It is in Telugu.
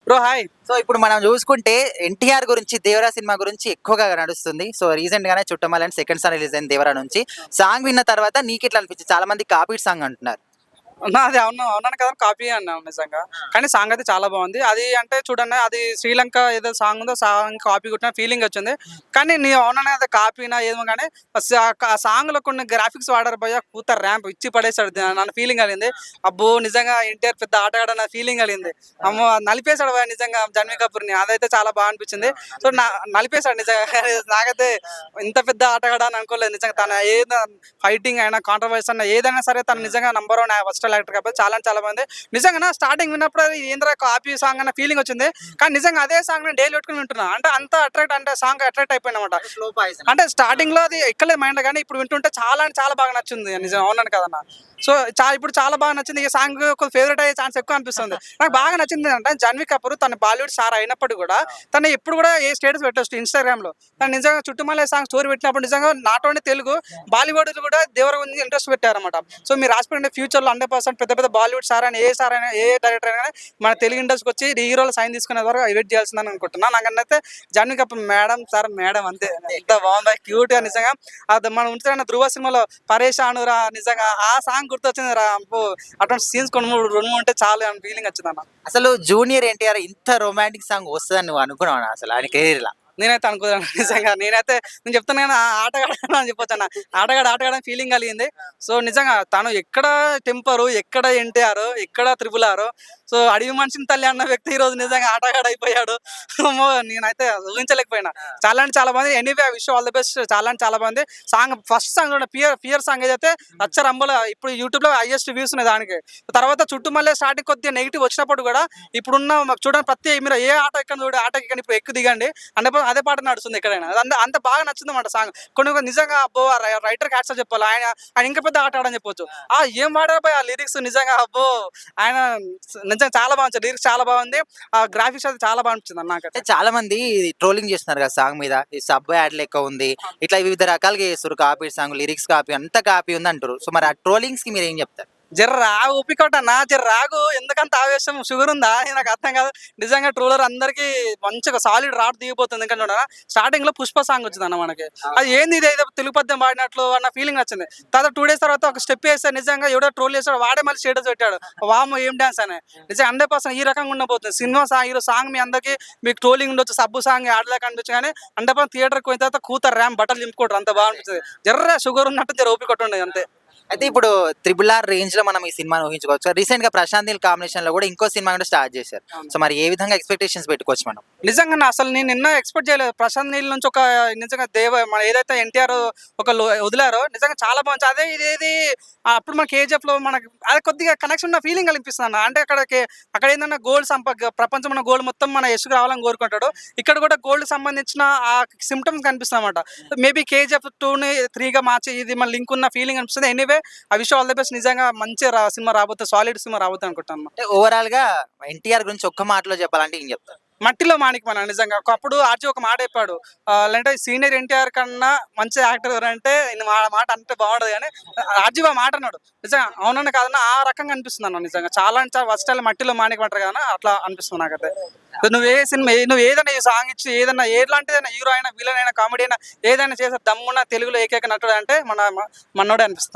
Bro hi. సో ఇప్పుడు మనం చూసుకుంటే ఎన్టీఆర్ గురించి 'దేవరా' సినిమా గురించి ఎక్కువగా నడుస్తుంది. సో రీసెంట్ గానే 'చుట్టమల్లి' అని సెకండ్ సాంగ్ రిలీజ్ అయింది 'దేవరా' నుంచి. సాంగ్ విన్న తర్వాత నీకెట్లా అనిపించింది? చాలా మంది కాపీడ్ సాంగ్ అంటున్నారు. నాది అవునాను కదా కాపీ అన్నాను నిజంగా. కానీ సాంగ్ అయితే చాలా బాగుంది. అది అంటే చూడండి, అది శ్రీలంక ఏదో సాంగ్ ఉందో సాంగ్ కాపీ కొట్టిన ఫీలింగ్ వచ్చింది. కానీ నీ అవుననే అది కాపీనా ఏమో కానీ ఆ సాంగ్లో కొన్ని గ్రాఫిక్స్ వాడారు భయ్య, కూత ర్యాంప్ ఇచ్చి పడేసాడు. నన్ను ఫీలింగ్ కలిగింది. అబ్బో నిజంగా ఎన్టీఆర్ పెద్ద ఆటగాడు అన్న ఫీలింగ్ కలిగింది. అమ్మో నలిపేశాడు భయ్య నిజంగా జాన్వీ కపూర్ని. అదైతే చాలా బాగా అనిపించింది. సో నలిపేశాడు నిజంగా. నాకైతే ఇంత పెద్ద ఆటగాడు అని అనుకోలేదు నిజంగా. తన ఏదైనా ఫైటింగ్ అయినా కాంట్రవర్సీ అన్న ఏదైనా సరే తను నిజంగా నంబర్ 1 ఫస్ట్ యాక్టర్ కాబట్టి చాలా మంది నిజంగా స్టార్టింగ్ విన్నప్పుడు ఏంద్ర కాపీ సాంగ్ అన్న ఫీలింగ్ వచ్చింది. కానీ నిజంగా అదే సాంగ్ నేను డైలీ పెట్టుకుని వింటున్నా. అంటే అంత అట్రాక్ట్, అంటే సాంగ్ అట్రాక్ట్ అయిపోయినమాట. అంటే స్టార్టింగ్ లో అది ఎక్కలేదు మైండ్, కానీ ఇప్పుడు వింటుంటే చాలా బాగా నచ్చింది నిజం. అవునని కదన్నా. సో ఇప్పుడు చాలా బాగా నచ్చింది. ఈ సాంగ్ ఫేవరెట్ అయ్యే ఛాన్స్ ఎక్కువ అనిపిస్తుంది. నాకు బాగా నచ్చింది అంటే జాన్వీ కపూర్ తన బాలీవుడ్ స్టార్ అయినప్పుడు కూడా తను ఎప్పుడు కూడా ఏ స్టేటస్ పెట్టచ్చు ఇన్స్టాగ్రామ్ లో. తను నిజంగా చుట్టుమల్లె సాంగ్ స్టోరీ పెట్టినప్పుడు నిజంగా నాట్ ఓన్లీ తెలుగు, బాలీవుడ్ కూడా దేవర గురించి ఇంట్రెస్ట్ పెట్టారన్నమాట. సో మీరు రాసిపెట్టిన ఫ్యూచర్ లో 100% పెద్ద బాలీవుడ్ స్టార్ అయినా ఏ డైరెక్టర్ అయినా మన తెలుగు ఇండస్ట్రీకి వచ్చి హీరోలు సైన్ తీసుకునే వరకు వెయిట్ చేయాల్సిందని అనుకుంటున్నాను. నాకన్నైతే జాన్వీ కపూర్ మేడం అంతే. ఎంత బాగుంది, క్యూట్ గా నిజంగా. అది మనం ఉంటున్న ధృవ సినిమాలో పరేషానురా నిజంగా ఆ సాంగ్ గుర్తొచ్చింది రా. అటువంటి సీన్స్ రెండు మూడు ఉంటే చాలు అని ఫీలింగ్ వచ్చింది అన్న. అసలు జూనియర్ ఎన్టీఆర్ ఇంత రొమాంటిక్ సాంగ్ వస్తుందని నువ్వు అనుకున్నావు అసలు ఆయన కెరీర్ లా? నేనైతే అనుకోను నిజంగా. నేను చెప్తాను కానీ ఆటగాడు అని చెప్పొచ్చు అన్న. ఆటగాడని ఫీలింగ్ కలిగింది. సో నిజంగా తను ఎక్కడ టెంపరు, ఎక్కడ ఎన్టీఆర్, ఎక్కడ త్రిపుల్ ఆర్. సో అడవి మనిషిని తల్లి అన్న వ్యక్తి ఈరోజు నిజంగా ఆటగాడు అయిపోయాడు. నేనైతే ఊహించలేకపోయినా. చాలా బాగుంది. Anyway wish all the best. చాలా బాగుంది సాంగ్. ఫస్ట్ సాంగ్ పియర్ సాంగ్ ఏదైతే అచ్చరంబల ఇప్పుడు యూట్యూబ్ లో హైయెస్ట్ వ్యూస్ ఉన్నాయి దానికి. తర్వాత చుట్టుమల్లే స్టార్టింగ్ కొద్దిగా నెగిటివ్ వచ్చినప్పుడు కూడా ఇప్పుడున్న చూడండి, ప్రతి మీరు ఏ ఆట ఎక్కడ చూడండి, ఆటకి కానీ ఇప్పుడు ఎక్కువ దిగండి అంటే అదే పాట నడుస్తుంది ఎక్కడైనా. అంత బాగా నచ్చింది అన్నమాట సాంగ్. కొన్ని నిజంగా అబ్బో రైటర్ క్యాట్స్ చెప్పాలి. ఆయన ఇంకా పెద్ద ఆట ఆడని చెప్పొచ్చు. ఏం వాడారు ఆ లిరిక్స్ నిజంగా. అబ్బో ఆయన నిజంగా చాలా బాగుంది. లిరిక్స్ చాలా బాగుంది. ఆ గ్రాఫిక్స్ అయితే చాలా బాగా అనిపించింది నాకైతే. చాలా మంది ట్రోలింగ్ చేస్తున్నారు కదా సాంగ్ మీద, ఈ సబ్ యాడ్ లెక్క ఉంది, ఇట్లా వివిధ రకాలుగా చేస్తారు. కాపీ సాంగ్, లిరిక్స్ కాపీ, అంత కాపీ ఉంది అంటారు. సో మరి ఆ ట్రోలింగ్స్ కి మీరు ఏం చెప్తారు? రాగు ఒప్పికోటన్నా, రాగు. ఎందుకంత ఆవేశం? షుగర్ ఉందా? నాకు అర్థం కాదు నిజంగా. ట్రోలర్ అందరికి మంచిగా సాలిడ్ రాట్ దిగిపోతుంది. ఎందుకంటే చూడరా స్టార్టింగ్ లో పుష్ప సాంగ్ వచ్చింది అన్న మనకి. అది ఏంది ఇది ఏదో తెలుగు పద్యం పాడినట్లు అన్న ఫీలింగ్ వచ్చింది. తర్వాత 2 days తర్వాత ఒక స్టెప్ వేస్తే నిజంగా ఎవడో ట్రోల్ చేస్తాడు, వాడే మళ్ళీ స్టేటస్ పెట్టాడు వాము ఏం డాన్స్ అని. నిజంగా 100% ఈ రకంగా ఉండబోతుంది సినిమా హీరో సాంగ్. మీ అందరికి మీకు ట్రోలింగ్ ఉండొచ్చు, సబ్బు సాంగ్ ఆడలేక అనిపించు, కానీ 100% థియేటర్కి పోయిన తర్వాత కూతర్ ర్యామ్ బట్టలు నింపుకోవడం అంత బాగా అనిపిస్తుంది. షుగర్ ఉన్నట్టు ఓపిక ఉండదు అంతే. అయితే ఇప్పుడు 'త్రిబుల్ ఆర్' రేంజ్ లో మనం ఈ సినిమాని ఊహించుకోవచ్చు. రీసెంట్ గా ప్రశాంత్ నీల్ కాంబినేషన్ లో కూడా ఇంకో సినిమా కూడా స్టార్ట్ చేశారు. సో మరి ఏ విధంగా ఎక్స్పెక్టేషన్స్ పెట్టుకోవచ్చు మనం? నిజంగా అసలు నేను నిన్న ఎక్స్పెక్ట్ చేయలేదు. ప్రశాంత్ నీల్ నుంచి ఒక నిజంగా మన ఏదైతే ఎన్టీఆర్ వదిలారో నిజంగా చాలా బాగుంది. అదే ఇదేది అప్పుడు మన కేజీఎఫ్ లో మనకి అది కొద్దిగా కనెక్షన్ ఉన్న ఫీలింగ్ కనిపిస్తుంది అన్న. అంటే అక్కడ ఏంటన్నా గోల్డ్ ప్రపంచం గోల్డ్ మొత్తం మన యశ్కు రావాలని కోరుకుంటాడు. ఇక్కడ కూడా గోల్డ్ సంబంధించిన ఆ సిమ్టమ్స్ కనిపిస్తుంది అనమాట. మేబీ కేజీఎఫ్ 2ని 3గా మార్చి ఇది మన లింక్ ఉన్న ఫీలింగ్ అనిపిస్తుంది. Anyway I wish all the best. నిజంగా మంచి సినిమా రాబోతుంది, సాలిడ్ సినిమా రాబోతుంది అనుకుంటాను. అంటే ఓవరాల్ గా ఎన్టీఆర్ గురించి ఒక్క మాటలో చెప్పాలంటే ఏం చెప్తారు? మట్టిలో మాణిక్యమన్న. నిజంగా ఒకప్పుడు ఆర్జీ ఒక మాట చెప్పాడు, అంటే సీనియర్ ఎన్టీఆర్ కన్నా మంచి యాక్టర్ ఎవరంటే మాట అంటే బాగుండదు, కానీ ఆర్జీ ఆ మాట అన్నాడు. నిజంగా అవునన్నా కాదన్నా ఆ రకంగా అనిపిస్తుంది అన్న. నిజంగా చాలా ఫస్ట్ మట్టిలో మాణిక్యం అంటారు కదా, అట్లా అనిపిస్తుంది నాకైతే. నువ్వు ఏదైనా ఈ సాంగ్ ఇచ్చి ఏదైనా ఎలాంటిదైనా హీరో అయినా, విలన్ అయినా, కామెడీ అయినా ఏదైనా చేసే దమ్మున్న తెలుగులో ఏకైక నటుడు అంటే మనోడే అనిపిస్తుంది.